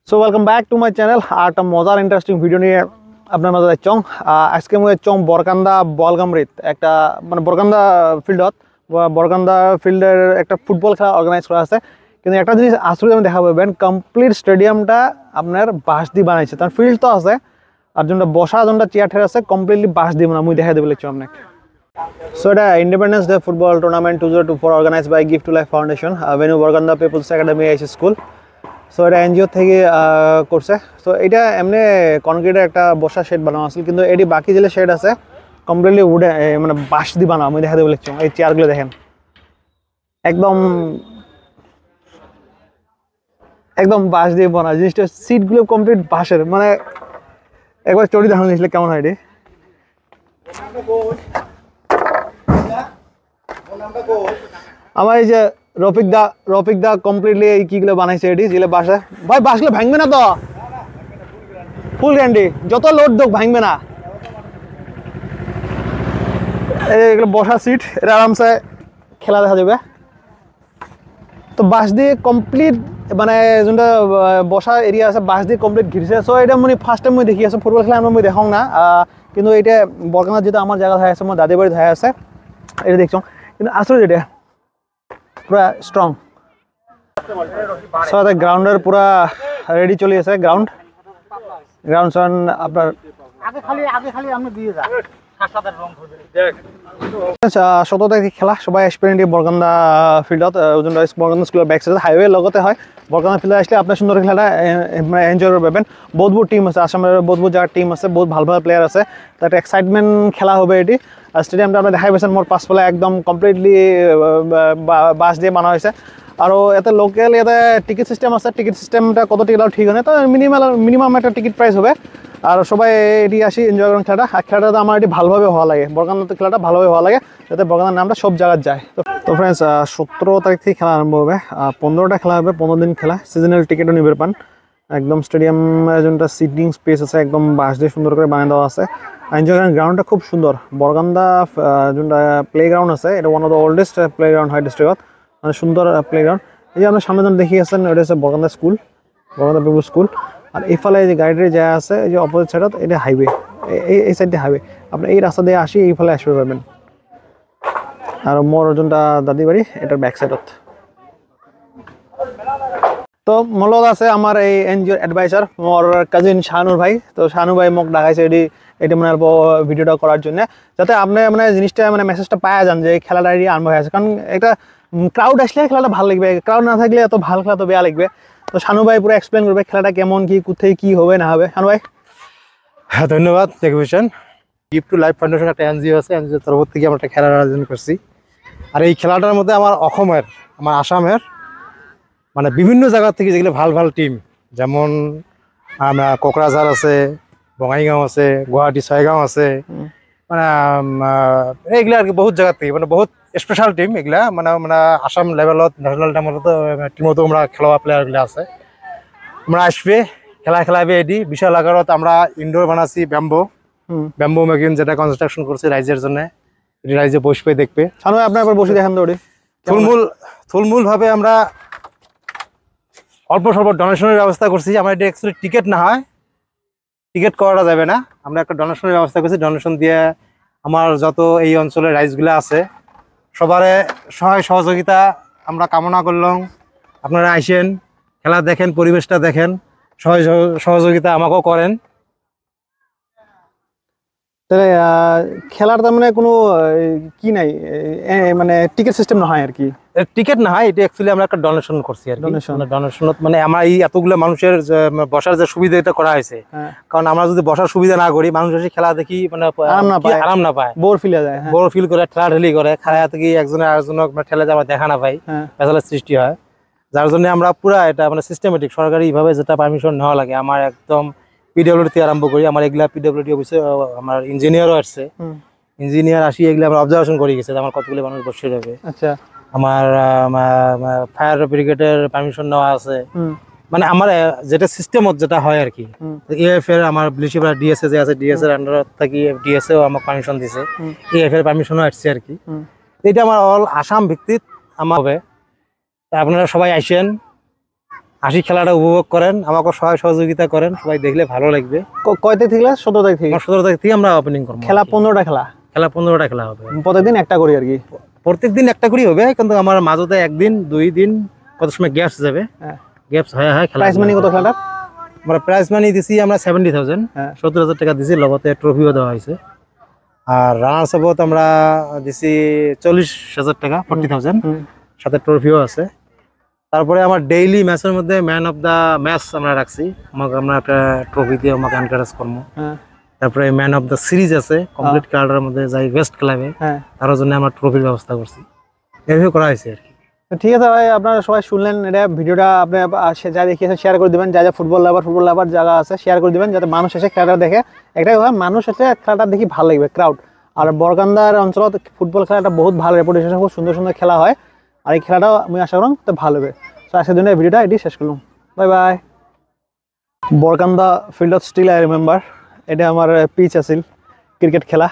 So welcome back to my channel. আর একটা মজার ইন্টারেস্টিং ভিডিও নিয়ে আপনার মাঝে যাচ্ছং। আজকে মই যাচ্ছং বরকান্দা বলগামরিত একটা মানে বরকান্দা ফিল্ডত বরকান্দা ফিল্ডের একটা ফুটবল খেলা অর্গানাইজ করা আছে। কিন্তু একটা জিনিস আসলে আমি দেখা পাবেন, কমপ্লিট স্টেডিয়ামটা আপনার বাঁশ দিয়ে বানাইছে। তার ফিল্ড তো আছে আর যোনটা বসা যোনটা চেয়ার ঠেয়ার আছে কমপ্লিটলি বাঁশ দিয়ে বানা। মুই দেখা দেবো লিখছি আপনাকে। So the Independence Day Football Tournament 2024 organized by Gift to Life Foundation, Venu Borganda People's Academy High School. So এটা এনজিও থেকে করছে। সো এটা এমনি কনক্রিটের একটা বসা শেড বানানো আছে, কিন্তু এটি বাকি যে শেড আছে কমপ্লিটলি উডে মানে বাঁশ দিয়ে বানানো। আমি দেখা দেবো লিখছি। এই চেয়ারগুলো দেখেন একদম একদম বাঁশ দিয়ে বানা। জিনিসটা সিটগুলো কমপ্লিট বাঁশের, মানে একবার চড়ি দেখানো জিনিসটা কেমন হয় এটি। আমার এই যে রফিক দা কমপ্লিটলি এই কিগুলো বানাইছে এটি যেগুলো বাসা। ভাই বাসগুলো ভাঙবে না তো? ফুল গ্যারান্টি, যত লোড দোক ভাঙবে না। এগুলো বসা সিট, এটা আরামসে খেলা দেখা যাবে। তো বাঁশ দিয়ে কমপ্লিট মানে যোনটা বসা এরিয়া আছে বাঁশ দিয়ে কমপ্লিট ঘিরছে। সো এটা মানে ফার্স্ট টাইম মই দেখি আছো ফুটবল খেলা। আমি দেখাও না, কিন্তু এটা বরকান্দা যেটা আমার জায়গা হয়ে আছে, আমার দাদি বাড়ি হয়ে আছে, এটা দেখছো। কিন্তু আসলে যেটা পুরা স্ট্রং। সো গ্রাউন্ডের পুরা রেডি চলে আছে। গ্রাউন্ড আপনার 17 তারিখ খেলা। সবাই আসবেন বরকান্দা ফিল্ডত, বরকান্দা স্কুলের ব্যাক সাইড হাইওয়ে লগতে হয়। বরকান্দা ফিল্ডে আসলে আপনার সুন্দর খেলাটা এনজয় করতে পারবেন। বহুত টিম আছে, আসামের বহুত জায়গার টিম আছে, বহুত ভাল প্লেয়ার আছে। তো একটা এক্সাইটমেন্ট খেলা হবে এটি। স্টেডিয়ামটা আপনার দেখাই পাইছেন মোর পাঁচফালে একদম কমপ্লিটলি বাঁশ দিয়ে বানা হয়েছে। আৰু এটা লোকেল এটা টিকিট সিস্টেম আছে। টিকিট সিস্টেমটা কত টিকিট ঠিক হয় না, তো মিনিমাম একটা টিকিট প্রাইস হবে। আর সবাই এটি আসি এনজয় করেন খেলাটা। আর খেলাটা আমার এটি ভালোভাবে হওয়া লাগে, বরকান্দাতে খেলাটা ভালোভাবে হওয়া লাগে, যাতে বরকান্দার নামটা সব জায়গায় যায়। তো ফ্রেন্ডস 17 তারিখ থেকে খেলা আরম্ভ হবে। 15টা খেলা হবে, 15 দিন খেলা। সিজনাল টিকিটও নিবে পান। একদম স্টেডিয়াম যোনটা সিটিং স্পেস আছে একদম বাঁশ দিয়ে সুন্দর করে বানিয়ে দেওয়া আছে। এনজয় করেন। গ্রাউন্ডটা খুব সুন্দর। বরকান্দা যোনটা প্লে গ্রাউন্ড আছে, এটা one of the oldest play ground হয় ডিস্ট্রিক্টত। মানে সুন্দর প্লে গ্রাউন্ড। এই যে আপনার সামনে যখন দেখি আছেন এটা হচ্ছে বরকান্দা স্কুল, বরকান্দা পিপুল স্কুল। আর এইফালে যে গাড়িটি যা আছে এই যে অপোজিট সাইডত, এটা হাইওয়ে। এই সাইডে হাইওয়ে। আপনি এই রাস্তা দিয়ে আসি এইফালে আসতে পারবেন। আর মোর যোনটা দাদি বাড়ি এটার ব্যাক সাইডত। তো মূলত আছে আমার এই এনজিওর অ্যাডভাইসার মোর কাজিন শাহানুর ভাই। তো শাহানুর ভাই মোক ডাকাইছে এটি মানে ভিডিওটা করার জন্য, যাতে আপনি মানে জিনিসটা মানে মেসেজটা পাওয়া যান যে খেলাটা আরম্ভ হয়ে আছে। কারণ একটা ক্রাউড আসলে খেলাটা ভালো লাগবে, ক্রাউড না থাকলে এত ভালো খেলা তো বেয়া লাগবে। তো শানু ভাই পুরো এক্সপ্লেন করবে খেলাটা কেমন কি, কোথায় কি হবে না হবে। শানু ভাই। হ্যাঁ, ধন্যবাদ। Television gift to life foundation একটা এনজিও আছে, এনজিওর তরফ থেকে আমরা একটা খেলার আয়োজন করছি। আর এই খেলাটার মধ্যে আমার অসমের, আমার আসামের মানে বিভিন্ন জায়গা থেকে যেগুলো ভাল টিম, যেমন আমরা কোকরাঝার আছে, বঙাইগাঁও আছে, গুৱাহাটী ছয়গাঁও আছে, মানে এইগুলা আর কি বহুত জায়গা থেকে মানে বহুত স্পেশাল টিম এগুলা। মানে মানে আসাম লেভেলত ন্যাশনাল টিমতো আমরা খেলোয়া প্লেয়ারগুলো আছে। আমরা আসবে খেলাবে এটি বিশাল আকারত। আমরা ইনডোর বানাচ্ছি ব্যাম্বো মেকিং, যেটা কনস্ট্রাকশন করছি রাইজের জন্য। রাইজে বসবে দেখবে। শানু ভাই আপনি একবার বসে দেখেন তো। থুলমূল ভাবে আমরা অল্প স্বল্প ডোনেশনের ব্যবস্থা করছি। আমরা এটা অ্যাকচুয়ালি টিকিট না হয়, টিকিট করা যাবে না। আমরা একটা ডোনেশনের ব্যবস্থা করছি। ডোনেশন দিয়ে আমার যত এই অঞ্চলের রাইজগুলো আছে সবারে সহায় সহযোগিতা আমরা কামনা করলাম। আপনারা আইসেন, খেলা দেখেন, পরিবেশটা দেখেন, সহযোগিতা আমাকেও করেন। তাহলে খেলার তার মানে কোনো কি নাই, মানে টিকিট সিস্টেম না হয় আর কি? টিকিট না হয়, এটা অ্যাকচুয়ালি আমরা একটা ডোনেশন করছি আর ডোনেশনত মানে আমরা এই এতগুলো মানুষের বসার যে সুবিধা এটা করা হয়েছে। কারণ আমরা যদি বসার সুবিধা না করি, মানুষ এসে খেলা দেখি মানে আরাম না পায়, বোর ফিল করে, ঠেলাঠেলি করে, খেলা থেকে একজনের আরেকজনক ঠেলে যাওয়া দেখা না পাই, পেছালের সৃষ্টি হয়। যার জন্য আমরা পুরা এটা মানে সিস্টেমেটিক সরকারিভাবে যেটা পারমিশন নেওয়া লাগে, আমার একদম পিডব্লিউডি থেকে আরম্ভ করি। আমার এগুলা পিডব্লিউডি অফিসে আমার ইঞ্জিনিয়ারও আসছে, ইঞ্জিনিয়ার আসি এগুলো আমরা অবজারভেশন করে গেছে আমার কতগুলো মানুষ বসে যাবে। আচ্ছা, আমার ফায়ার ব্রিগেডের পারমিশন নেওয়া আছে। মানে আমার যেটা সিস্টেমত যেটা হয় আর কি। এএফ এর আমার ব্লিচিপাড়া ডিএসএ যে আছে, ডিএস এর আন্ডারত থাকি ডিএসএও আমাকে পারমিশন দিছে, এএফ এর পারমিশনও আসছে আর কি। এটা আমার অল আসাম ভিত্তিক আমার হবে। তা আপনারা সবাই আসেন, আসি খেলাটা উপভোগ করেন, আমাকে সহায় সহযোগিতা করেন, সবাই দেখলে ভালো লাগবে। কয় তারিখ থেকে? 17 তারিখ থেকে। 17 তারিখ থেকে আমরা ওপেনিং করব। খেলা 15টা খেলা? খেলা 15টা খেলা হবে। প্রতিদিন একটা করি আর কি? প্রত্যেকদিন একটা করেই হবে, কিন্তু আমার মাঝে একদিন 2 দিন কত সময় গ্যাপস যাবে। গ্যাপস হয় খেলা। প্রাইজ মানি কত খেলাটা? আমরা প্রাইজ মানি দিছি আমরা 70,000, 70,000 টাকা দিছি, লগতে ট্রফিও দেওয়া হয়েছে। আর রানার্স আপত আমরা দিছি 40,000 টাকা, 40,000, সাথে ট্রফিও আছে। তারপরে আমার ডেইলি ম্যাচের মধ্যে ম্যান অফ দা ম্যাচ আমরা রাখছি, আমাকে আমরা একটা ট্রফি দিয়ে আমাকে এনকারেজ করবো। তারপরে ম্যান অফ দা সিরিজ আছে, কমপ্লিট খেলাটার মধ্যে যাই বেস্ট খেলাবে তার জন্য আমরা ট্রফির ব্যবস্থা করছি, এভাবে করা হয়েছে আর কি। ঠিক আছে ভাই, আপনারা সবাই শুনলেন, এটা ভিডিওটা আপনি যা দেখিয়েছেন শেয়ার করে দিবেন, যা ফুটবল লাভার জায়গা আছে শেয়ার করে দিবেন, যাতে মানুষ এসে খেলাটা দেখে। একটাই কথা, মানুষ এসে খেলাটা দেখি ভালো লাগবে, ক্রাউড। আর বরগান্দার অঞ্চলত ফুটবল খেলাটা বহুত ভালো রেপুটেশন, খুব সুন্দর সুন্দর খেলা হয়, আর এই খেলাটাও আমি আশা করলাম তো ভালো হবে। তো আজকের জন্য ভিডিওটা এটি শেষ করলাম, বাই বাই। বরগান্দা ফিল্ডত স্টিল আই রিমেম্বার, এটা আমার পিচ আছিল ক্রিকেট খেলা,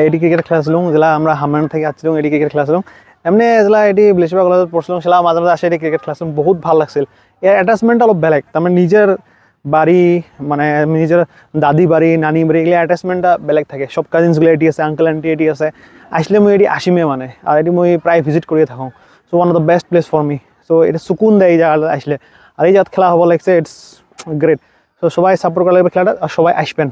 এটি ক্রিকেট খেলাছিলাম যেটা আমরা হামান থেকে আসছিলাম, এটি ক্রিকেট খেলাছিলাম। এমনি যেটা এটি বিলেসিবা কলেজত পড়ছিলাম, সেটা মাঝে মাঝে আসে এটি ক্রিকেট খেলাছিলাম, বহুত ভাল লাগছিল। এর অ্যাটাচমেন্টটা অলপ বেলেগ, তাৰমানে নিজের বাড়ি মানে নিজের দাদি বাড়ি নানি বাড়ি এগুলো অ্যাটাচমেন্টটা বেলেগ থাকে। সব কাজিনসগুলো এটি আছে, আঙ্কেল আন্টি এটি আছে, আসলে মই এটি আসিমে মানে, আর এটি মই প্রায় ভিজিট করিয়ে থাকোঁ। So one of the best place for me. So এটা সুকুন দেয় এই জায়গাটা আসলে, আর এই জায়গাত খেলা হব লাগছে, ইটস গ্রেট। সো সবাই সাপোর্ট করা লাগবে খেলাটা, আর সবাই আসবেন।